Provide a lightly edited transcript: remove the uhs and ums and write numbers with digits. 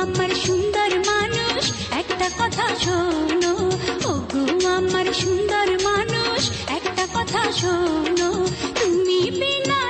আমার সুন্দর মানুষ একটা কথা শোনো, ওগো আমার সুন্দর মানুষ একটা কথা শোনো, তুমি বিনা